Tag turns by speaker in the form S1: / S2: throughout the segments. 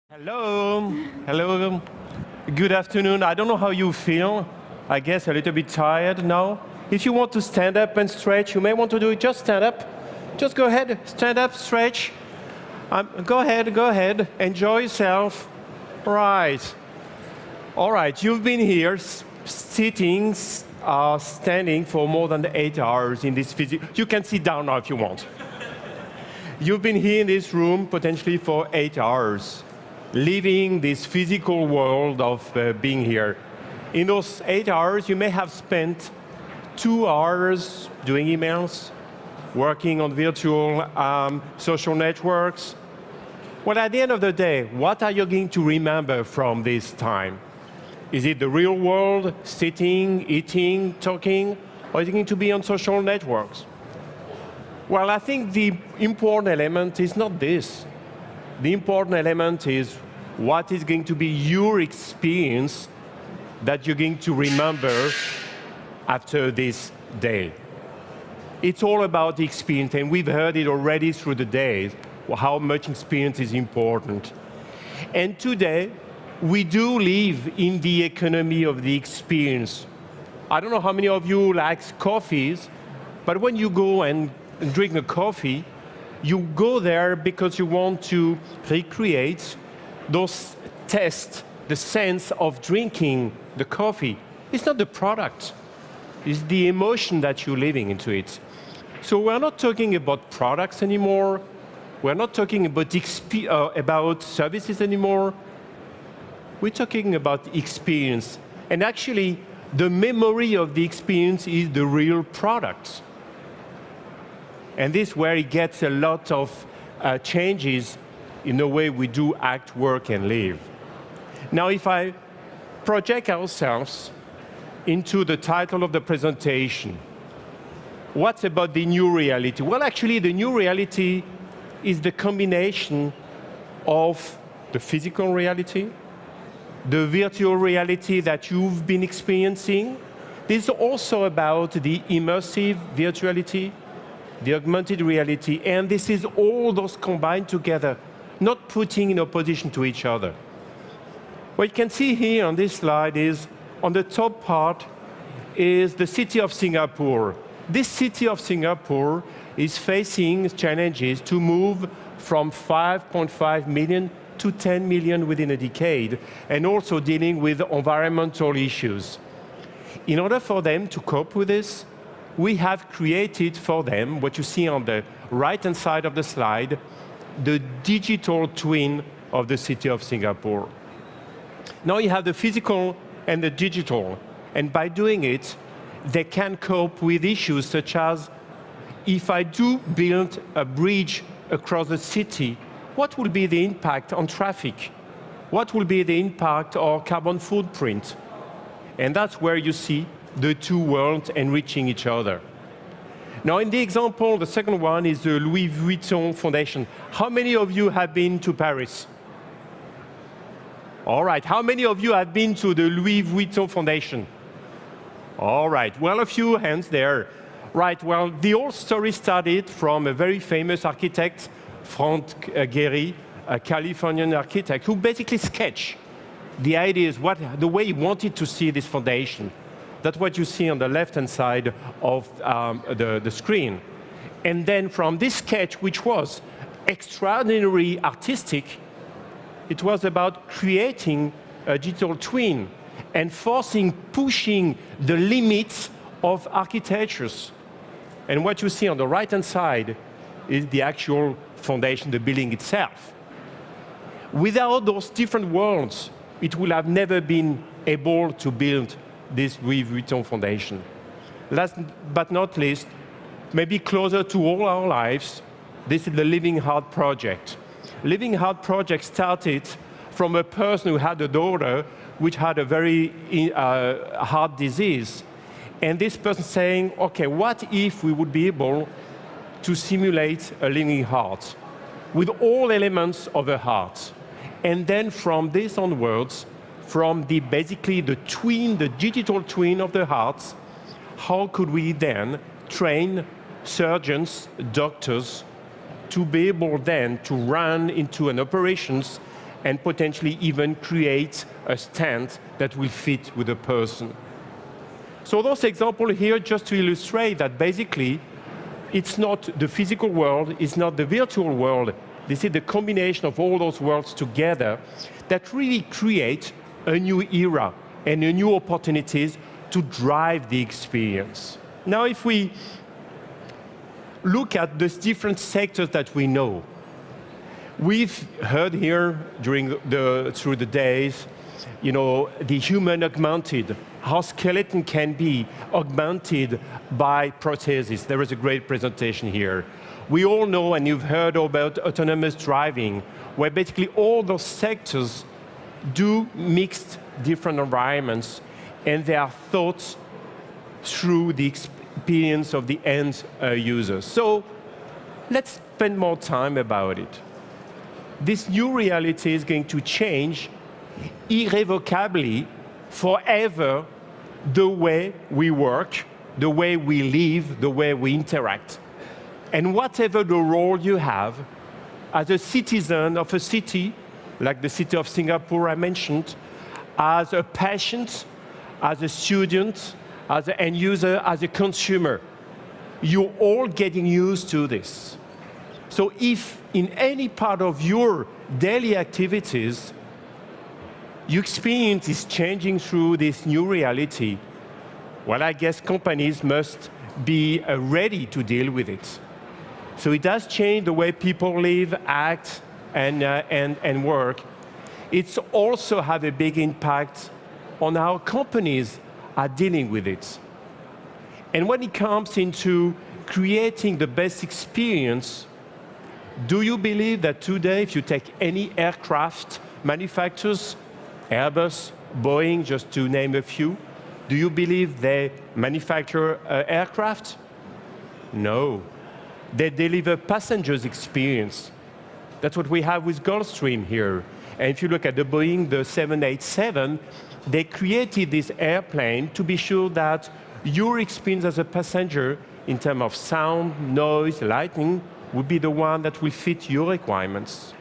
S1: Hello. Hello. Good afternoon. I don't know how you feel. I guess a little bit tired now. If you want to stand up and stretch, you may want to do it. Just stand up. Just go ahead. Stand up, stretch. Go ahead. Enjoy yourself. Right. All right. You've been here sitting, standing for more than 8 hours in this physical. You can sit down now if you want. You've been here in this room potentially for 8 hours. Living this physical world of being here. In those 8 hours, you may have spent 2 hours doing emails, working on virtual social networks. Well, at the end of the day, what are you going to remember from this time? Is it the real world, sitting, eating, talking, or is it going to be on social networks? Well, I think the important element is not this. The important element is what is going to be your experience that you're going to remember after this day. It's all about the experience, and we've heard it already through the days, how much experience is important. And today, we do live in the economy of the experience. I don't know how many of you like coffees, but when you go and drink a coffee, you go there because you want to recreate those tests, the sense of drinking the coffee. It's not the product, it's the emotion that you're living into it. So we're not talking about products anymore, we're not talking about services anymore, we're talking about experience. And actually, the memory of the experience is the real product. And this is where it gets a lot of changes in the way we do act, work, and live. Now, if I project ourselves into the title of the presentation, what's about the new reality? Well, actually, the new reality is the combination of the physical reality, the virtual reality that you've been experiencing. This is also about the immersive virtuality, the augmented reality, and this is all those combined together, not putting in opposition to each other. What you can see here on this slide is, on the top part, is the city of Singapore. This city of Singapore is facing challenges to move from 5.5 million to 10 million within a decade, and also dealing with environmental issues. In order for them to cope with this, we have created for them, what you see on the right-hand side of the slide, the digital twin of the city of Singapore. Now you have the physical and the digital, and by doing it, they can cope with issues such as, if I do build a bridge across the city, what will be the impact on traffic? What will be the impact or carbon footprint? And that's where you see the two worlds enriching each other. Now, in the example, the second one is the Louis Vuitton Foundation. How many of you have been to Paris? All right, how many of you have been to the Louis Vuitton Foundation? All right, well, a few hands there. Right, well, the whole story started from a very famous architect, Frank Gehry, a Californian architect, who basically sketched the ideas, the way he wanted to see this foundation. That's what you see on the left-hand side of the screen. And then from this sketch, which was extraordinarily artistic, it was about creating a digital twin and pushing the limits of architectures. And what you see on the right-hand side is the actual foundation, the building itself. Without those different worlds, it would have never been able to build this Louis Vuitton Foundation. Last but not least, maybe closer to all our lives, this is the Living Heart Project. Living Heart Project started from a person who had a daughter which had a very heart disease. And this person saying, okay, what if we would be able to simulate a living heart with all elements of a heart? And then from this onwards, from basically the twin, the digital twin of the hearts, how could we then train surgeons, doctors, to be able then to run into an operations and potentially even create a stand that will fit with a person. So those examples here just to illustrate that basically it's not the physical world, it's not the virtual world. This is the combination of all those worlds together that really create a new era and a new opportunities to drive the experience. Now, if we look at the different sectors that we know, we've heard here through the days, you know, the human augmented, how skeleton can be augmented by prostheses. There is a great presentation here. We all know, and you've heard about autonomous driving, where basically all those sectors do mix different environments, and they are thought through the experience of the end user. So let's spend more time about it. This new reality is going to change irrevocably, forever, the way we work, the way we live, the way we interact. And whatever the role you have, as a citizen of a city, like the city of Singapore I mentioned, as a patient, as a student, as an end user, as a consumer, you're all getting used to this. So if in any part of your daily activities, your experience is changing through this new reality, well, I guess companies must be ready to deal with it. So it does change the way people live, act, and work. It's also have a big impact on how companies are dealing with it. And when it comes into creating the best experience, do you believe that today, if you take any aircraft manufacturers, Airbus, Boeing, just to name a few, do you believe they manufacture aircraft? No. They deliver passengers' experience. That's what we have with Gulfstream here. And if you look at the Boeing, the 787, they created this airplane to be sure that your experience as a passenger in terms of sound, noise, lighting, would be the one that will fit your requirements.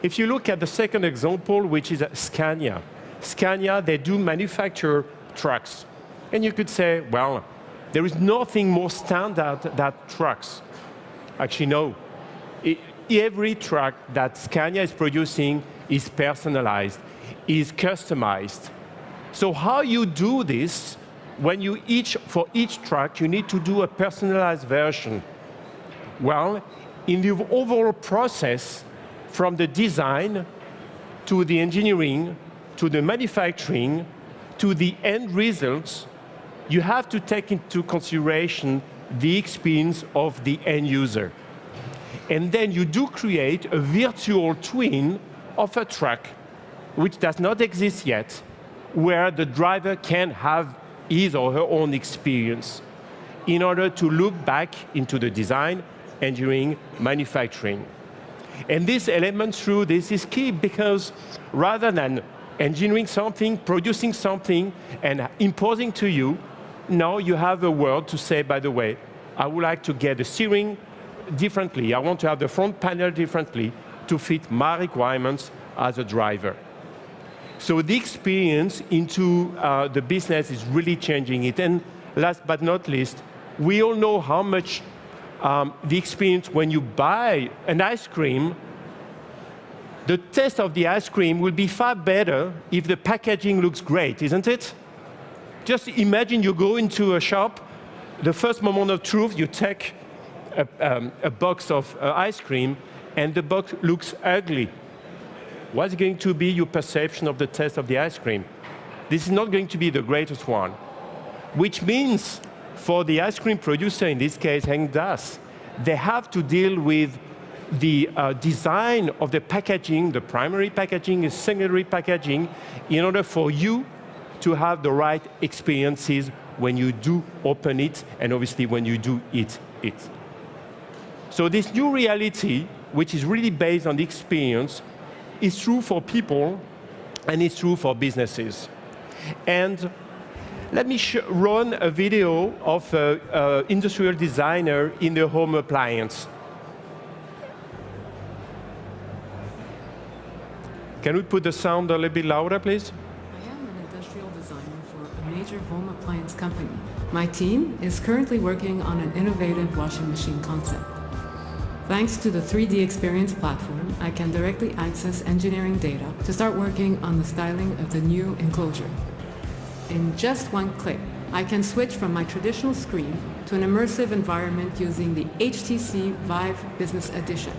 S1: If you look at the second example, which is Scania. Scania, they do manufacture trucks. And you could say, well, there is nothing more standard than trucks. Actually, no. Every truck that Scania is producing is personalized, is customized. So how you do this, when you for each truck, you need to do a personalized version. Well, in the overall process, from the design to the engineering, to the manufacturing, to the end results, you have to take into consideration the experience of the end user. And then you do create a virtual twin of a truck, which does not exist yet, where the driver can have his or her own experience in order to look back into the design, engineering, manufacturing. And this element through this is key because rather than engineering something, producing something, and imposing to you, now you have a word to say, by the way, I would like to get the steering differently. I want to have the front panel differently to fit my requirements as a driver. So the experience into the business is really changing it. And last but not least, we all know how much the experience when you buy an ice cream, the taste of the ice cream will be far better if the packaging looks great, isn't it? Just imagine you go into a shop, the first moment of truth, you take a box of ice cream, and the box looks ugly. What's going to be your perception of the taste of the ice cream? This is not going to be the greatest one. Which means, for the ice cream producer, in this case, Haagen-Dazs, they have to deal with the design of the packaging, the primary packaging, the secondary packaging, in order for you to have the right experiences when you do open it, and obviously when you do eat it. So this new reality, which is really based on the experience, is true for people, and it's true for businesses. And let me run a video of an industrial designer in the home appliance. Can we put the sound a little bit louder, please?
S2: I am an industrial designer for a major home appliance company. My team is currently working on an innovative washing machine concept. Thanks to the 3D Experience platform, I can directly access engineering data to start working on the styling of the new enclosure. In just one click, I can switch from my traditional screen to an immersive environment using the HTC Vive Business Edition.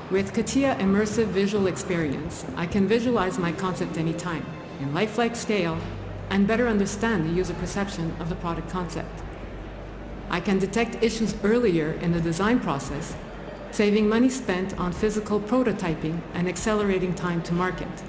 S2: With CATIA Immersive Visual Experience, I can visualize my concept anytime, in lifelike scale, and better understand the user perception of the product concept. I can detect issues earlier in the design process, saving money spent on physical prototyping and accelerating time to market.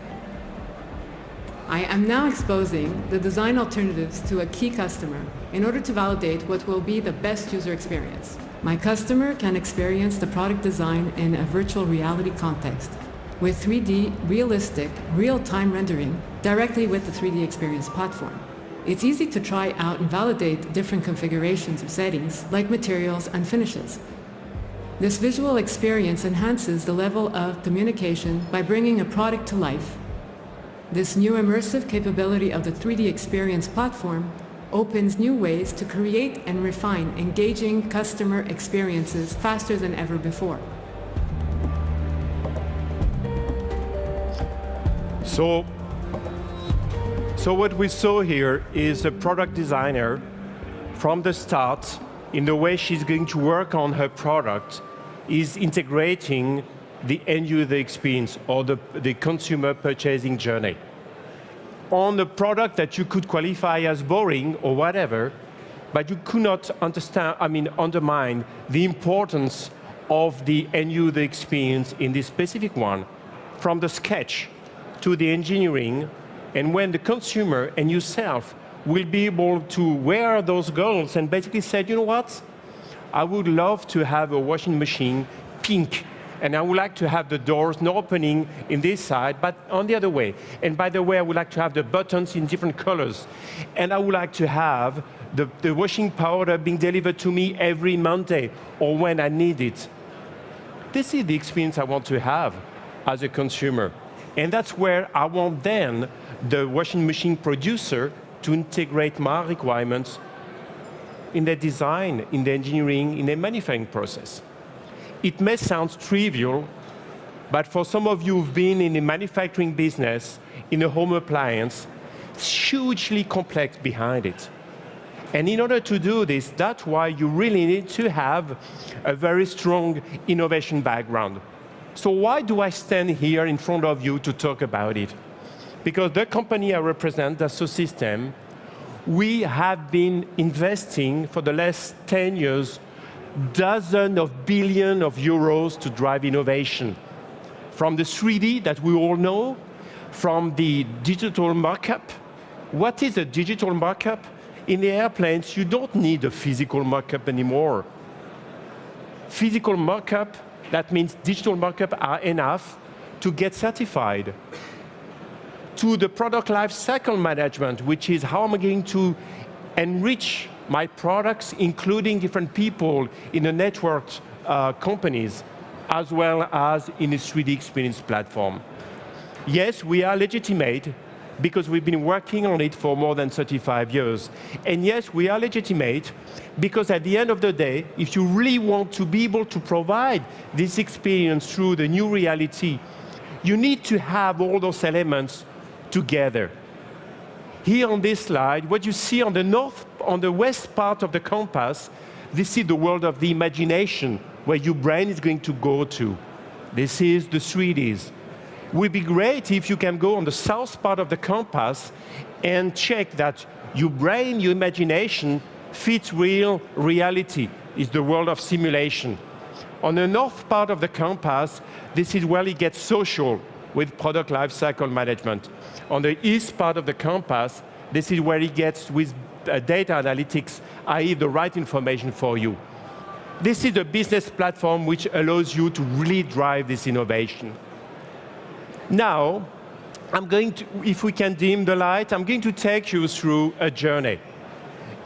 S2: I am now exposing the design alternatives to a key customer in order to validate what will be the best user experience. My customer can experience the product design in a virtual reality context with 3D, realistic, real-time rendering directly with the 3D Experience platform. It's easy to try out and validate different configurations or settings, like materials and finishes. This visual experience enhances the level of communication by bringing a product to life. This new immersive capability of the 3D Experience platform opens new ways to create and refine engaging customer experiences faster than ever before.
S1: So what we saw here is a product designer from the start, in the way she's going to work on her product, is integrating the end-user experience or the consumer purchasing journey. On a product that you could qualify as boring or whatever, but you could not undermine the importance of the end-user experience in this specific one, from the sketch to the engineering, and when the consumer and yourself will be able to wear those goals and basically say, you know what? I would love to have a washing machine pink, and I would like to have the doors not opening in this side, but on the other way. And by the way, I would like to have the buttons in different colors. And I would like to have the washing powder being delivered to me every Monday or when I need it. This is the experience I want to have as a consumer. And that's where I want then the washing machine producer to integrate my requirements in the design, in the engineering, in the manufacturing process. It may sound trivial, but for some of you who've been in the manufacturing business, in a home appliance, it's hugely complex behind it. And in order to do this, that's why you really need to have a very strong innovation background. So why do I stand here in front of you to talk about it? Because the company I represent, Dassault Systèmes, we have been investing for the last 10 years dozens of billions of euros to drive innovation. From the 3D that we all know, from the digital markup. What is a digital markup? In the airplanes, you don't need a physical markup anymore. Physical markup, that means digital markup are enough to get certified. To the product life cycle management, which is how am I going to enrich my products, including different people in the networked companies, as well as in the 3D Experience platform. Yes, we are legitimate because we've been working on it for more than 35 years. And yes, we are legitimate because at the end of the day, if you really want to be able to provide this experience through the new reality, you need to have all those elements together. Here on this slide, what you see on the west part of the compass, this is the world of the imagination, where your brain is going to go to. This is the 3Ds. It would be great if you can go on the south part of the compass and check that your brain, your imagination, fits real reality. It's the world of simulation. On the north part of the compass, this is where it gets social with product lifecycle management. On the east part of the compass, this is where it gets with data analytics, i.e. the right information for you. This is a business platform which allows you to really drive this innovation. Now, if we can dim the light, I'm going to take you through a journey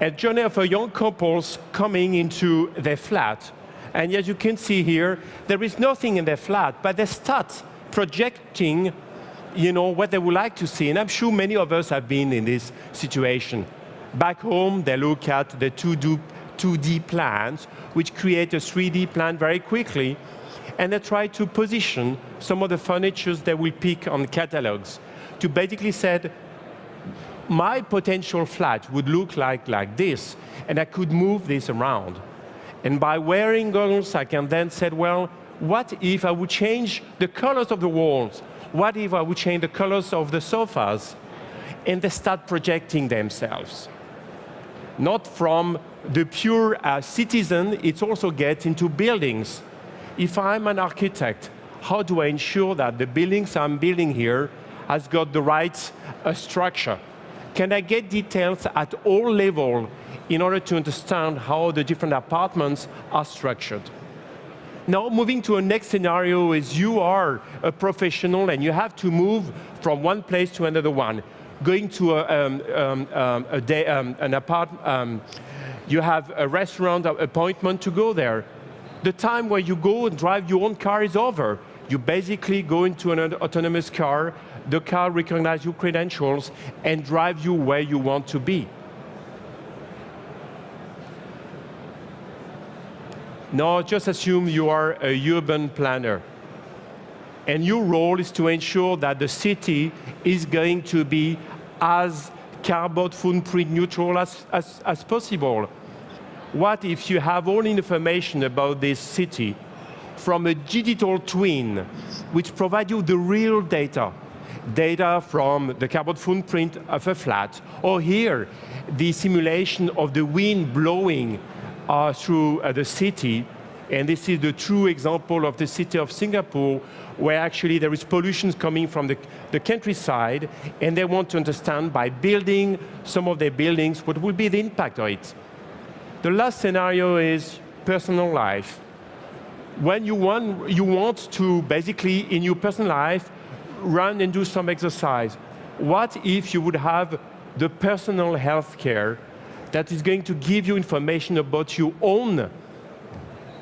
S1: of a young couples coming into their flat. And as you can see here, there is nothing in their flat, but they start projecting what they would like to see. And I'm sure many of us have been in this situation. Back home, they look at the 2D plans, which create a 3D plan very quickly, and they try to position some of the furniture they will pick on catalogs to basically say, my potential flat would look like this, and I could move this around. And by wearing goggles, I can then say, well, what if I would change the colors of the walls? What if I would change the colors of the sofas? And they start projecting themselves. Not from the pure citizen, it's also get into buildings. If I'm an architect, how do I ensure that the buildings I'm building here has got the right structure? Can I get details at all levels in order to understand how the different apartments are structured? Now, moving to a next scenario is you are a professional and you have to move from one place to another one. Going to an apartment, you have a restaurant appointment to go there. The time where you go and drive your own car is over. You basically go into an autonomous car, the car recognizes your credentials and drives you where you want to be. Now, just assume you are a urban planner. And your role is to ensure that the city is going to be as carbon footprint neutral as possible. What if you have all information about this city from a digital twin, which provides you the real data? Data from the carbon footprint of a flat, or here, the simulation of the wind blowing through the city. And this is the true example of the city of Singapore, where actually there is pollution coming from the countryside, and they want to understand by building some of their buildings what will be the impact of it. The last scenario is personal life. When you want to basically, in your personal life, run and do some exercise. What if you would have the personal health care that is going to give you information about your own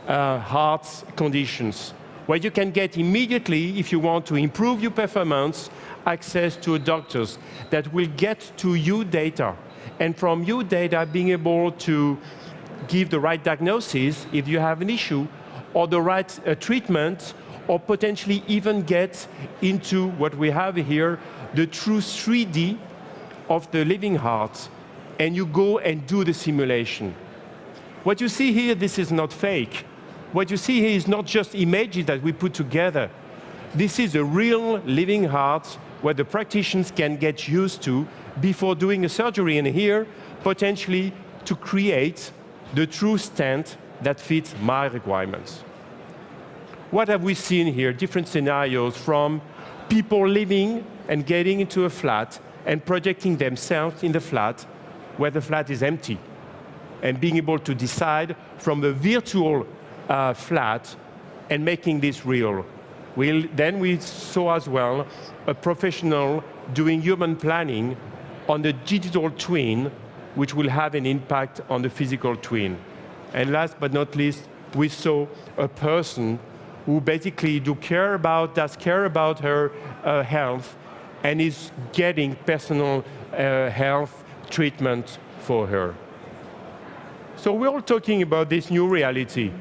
S1: heart conditions, where you can get immediately, if you want to improve your performance, access to doctors that will get to your data. And from your data, being able to give the right diagnosis if you have an issue, or the right treatment, or potentially even get into what we have here, the true 3D of the living heart, and you go and do the simulation. What you see here, this is not fake. What you see here is not just images that we put together. This is a real living heart where the practitioners can get used to before doing a surgery, and here, potentially, to create the true stent that fits my requirements. What have we seen here? Different scenarios from people living and getting into a flat and projecting themselves in the flat where the flat is empty, and being able to decide from a virtual flat and making this real. Then we saw as well a professional doing urban planning on the digital twin, which will have an impact on the physical twin. And last but not least, we saw a person who basically does care about her health and is getting personal health treatment for her. So we're all talking about this new reality.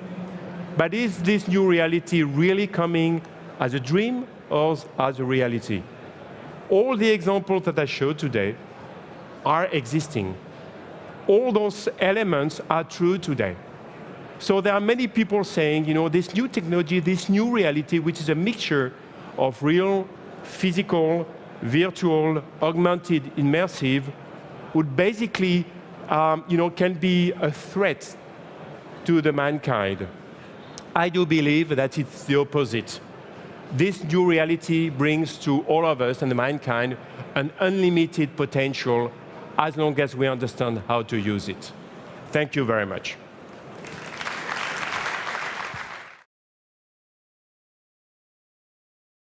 S1: But is this new reality really coming as a dream or as a reality? All the examples that I showed today are existing. All those elements are true today. So there are many people saying, this new technology, this new reality, which is a mixture of real, physical, virtual, augmented, immersive, would basically, can be a threat to the mankind. I do believe that it's the opposite. This new reality brings to all of us and the mankind an unlimited potential as long as we understand how to use it. Thank you very much.